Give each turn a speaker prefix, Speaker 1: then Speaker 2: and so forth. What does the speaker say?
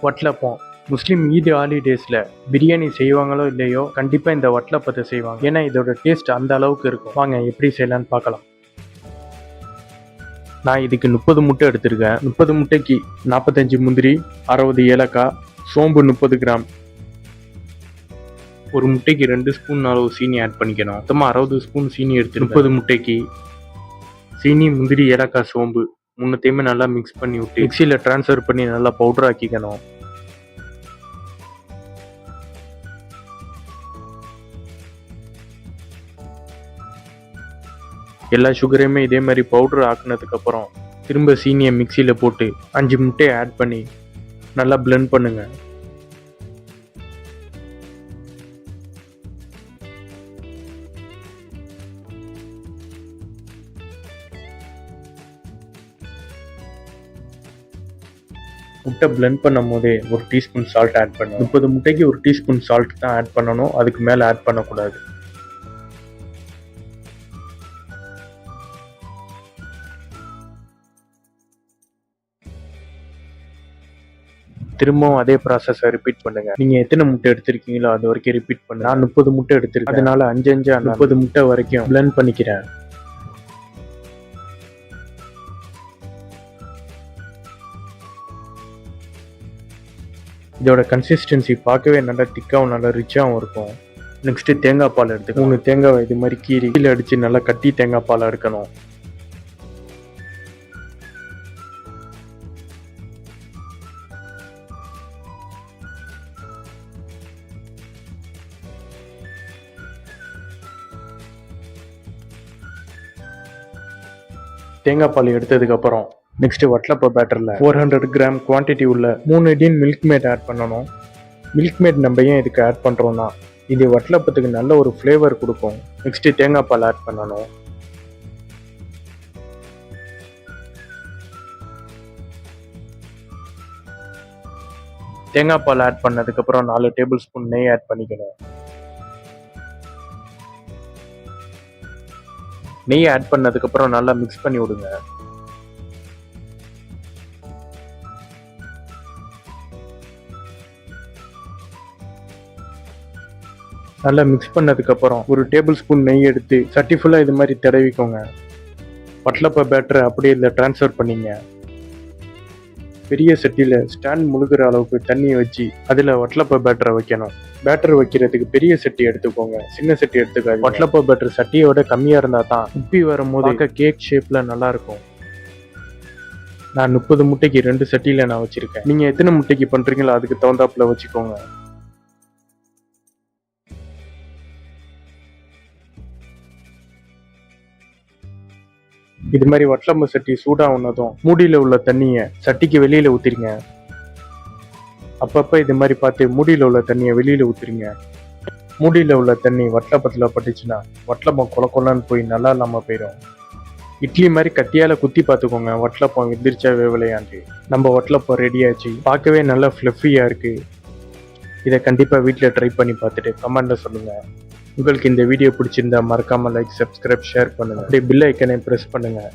Speaker 1: வட்டலப்பம் முஸ்லீம் ஈத் ஹாலிடேஸில் பிரியாணி செய்வாங்களோ இல்லையோ கண்டிப்பாக இந்த வட்டலப்பத்தை செய்வாங்க. ஏன்னா இதோட டேஸ்ட் அந்த அளவுக்கு இருக்கும். வாங்க எப்படி செய்யலான்னு பார்க்கலாம். நான் இதுக்கு 30 முட்டை எடுத்திருக்கேன். 30 முட்டைக்கு 45 முந்திரி, 60 ஏலக்காய், சோம்பு 30 கிராம், ஒரு முட்டைக்கு 2 ஸ்பூன் அளவு சீனி ஆட் பண்ணிக்கணும். மொத்தமாக 60 ஸ்பூன் சீனி எடுத்து 30 முட்டைக்கு சீனி, முந்திரி, ஏலக்காய், சோம்பு மூணுத்தையுமே நல்லா மிக்ஸ் பண்ணி விட்டு மிக்சியில் ட்ரான்ஸ்ஃபர் பண்ணி நல்லா பவுடர் ஆக்கிக்கணும். எல்லா சுகரையுமே இதே மாதிரி பவுடர் ஆக்குனதுக்கப்புறம் திரும்ப சீனியை மிக்சியில் போட்டு 5 முட்டையை ஆட் பண்ணி நல்லா பிளெண்ட் பண்ணுங்க. முட்டை பிளெண்ட் பண்ணும் போதே 1 டீஸ்பூன் சால்ட் ஆட் பண்ணணும். 30 முட்டைக்கு 1 டீஸ்பூன் சால்ட் தான் ஆட் பண்ணணும், அதுக்கு மேலே ஆட் பண்ணக்கூடாது. திரும்பவும் அதே ப்ராசஸை ரிப்பீட் பண்ணுங்க. நீங்க எத்தனை முட்டை எடுத்திருக்கீங்களோ அது வரைக்கும் ரிப்பீட் பண்ணுங்க. நான் 30 முட்டை எடுத்திருக்கேன், அதனால 5 30 முட்டை வரைக்கும் பிளெண்ட் பண்ணிக்கிறேன். இதோட கன்சிஸ்டன்சி பார்க்கவே நல்லா திக்காகவும் நல்லா ரிச்சாகவும் இருக்கும். நெக்ஸ்ட் தேங்காய் பால் எடுத்து 3 தேங்காய் இது மாதிரி கீழே அடிச்சு நல்லா கட்டி தேங்காய் பால் எடுக்கணும். தேங்காய் பால் எடுத்ததுக்கு அப்புறம் நெக்ஸ்ட் வட்டலப்ப பேட்டர்ல 400 கிராம் குவான்டிட்டி உள்ள 3 டீன் மில்க் மேட் ஆட் பண்ணணும். மில்க் மேட் நம்ம ஏன் இதுக்கு ஆட் பண்றோம்னா இது வட்டலப்பத்துக்கு நல்ல ஒரு ஃப்ளேவர் கொடுக்கும். நெக்ஸ்ட் தேங்காய் பால் ஆட் பண்ணணும். தேங்காய் பால் ஆட் பண்ணதுக்கு அப்புறம் 4 டேபிள் ஸ்பூன் நெய் ஆட் பண்ணிக்கணும். நெய் ஆட் பண்ணதுக்கு அப்புறம் நல்லா மிக்ஸ் பண்ணி விடுங்க. நல்லா மிக்ஸ் பண்ணதுக்கு அப்புறம் 1 டேபிள் ஸ்பூன் நெய் எடுத்து சட்டி ஃபுல்லா இது மாதிரி தடவிக்கோங்க. வட்டலப்ப பேட்டரை அப்படியே இதில் ட்ரான்ஸ்ஃபர் பண்ணிங்க. பெரிய சட்டியில் ஸ்டாண்ட் முழுகிற அளவுக்கு தண்ணியை வச்சு அதில் வட்டலப்ப பேட்டரை வைக்கணும். பேட்டர் வைக்கிறதுக்கு பெரிய சட்டி எடுத்துக்கோங்க, சின்ன சட்டி எடுத்துக்காது. வட்டலப்ப பேட்டர் சட்டியோட கம்மியாக இருந்தால் தான் உப்பி வரும்போது கேக் ஷேப்பில் நல்லா இருக்கும். நான் 30 முட்டைக்கு 2 சட்டியில் நான் வச்சுருக்கேன். நீங்கள் எத்தனை முட்டைக்கு பண்ணுறீங்களோ அதுக்கு தகுந்தாப்புல வச்சுக்கோங்க. இது மாதிரி வட்டலப்ப சட்டி சூடாகுனதும் மூடியில் உள்ள தண்ணியை சட்டிக்கு வெளியில் ஊற்றிருங்க. அப்பப்போ இது மாதிரி பார்த்து மூடியில் உள்ள தண்ணியை வெளியில் ஊற்றிருங்க. மூடியில் உள்ள தண்ணி வட்டலப்பத்தில் பட்டுச்சுன்னா வட்டலப்பம் கொலன்னு போய் நல்லா இல்லாமல் போயிடும். இட்லி மாதிரி கத்தியால் குத்தி பார்த்துக்கோங்க, வட்டலப்பம் வெந்திரிச்சா வேவலையாண்டு. நம்ம வட்டலப்பம் ரெடி ஆச்சு, பார்க்கவே நல்லா ஃப்ளஃபியாக இருக்குது. இதை கண்டிப்பாக வீட்டில் ட்ரை பண்ணி பார்த்துட்டு கமெண்ட்டில் சொல்லுங்கள். உங்களுக்கு இந்த வீடியோ பிடிச்சிருந்தா மறக்காமல் லைக், சப்ஸ்கிரைப், ஷேர் பண்ணுங்கள். அப்படியே பெல் ஐக்கனை ப்ரெஸ் பண்ணுங்கள்.